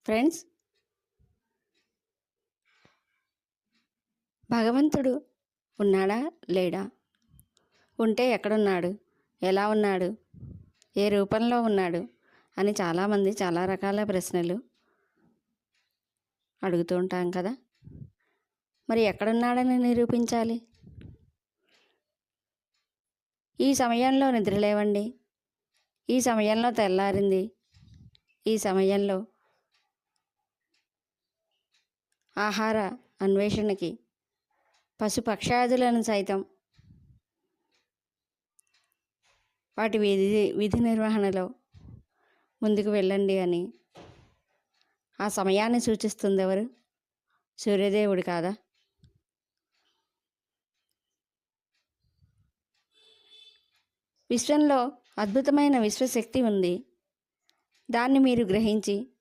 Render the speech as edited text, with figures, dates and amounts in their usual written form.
Friends, భగవంతుడు ఉన్నాడా లేడా? ఉంటే ఎక్కడున్నాడు? ఎలా ఉన్నాడు? ఏ రూపంలో ఉన్నాడు? అని చాలామంది చాలా రకాల ప్రశ్నలు అడుగుతూ ఉంటాం కదా. మరి ఎక్కడున్నాడని నిరూపించాలి? ఈ సమయంలో నిద్రలేవండి, ఈ సమయంలో తెల్లారింది, ఈ సమయంలో ఆహార అన్వేషణకి పశుపక్షాదులను సైతం వాటి విధి నిర్వహణలో ముందుకు వెళ్ళండి అని ఆ సమయాన్ని సూచిస్తుంది ఎవరు? సూర్యదేవుడు కాదా? విశ్వంలో అద్భుతమైన విశ్వశక్తి ఉంది. దాన్ని మీరు గ్రహించి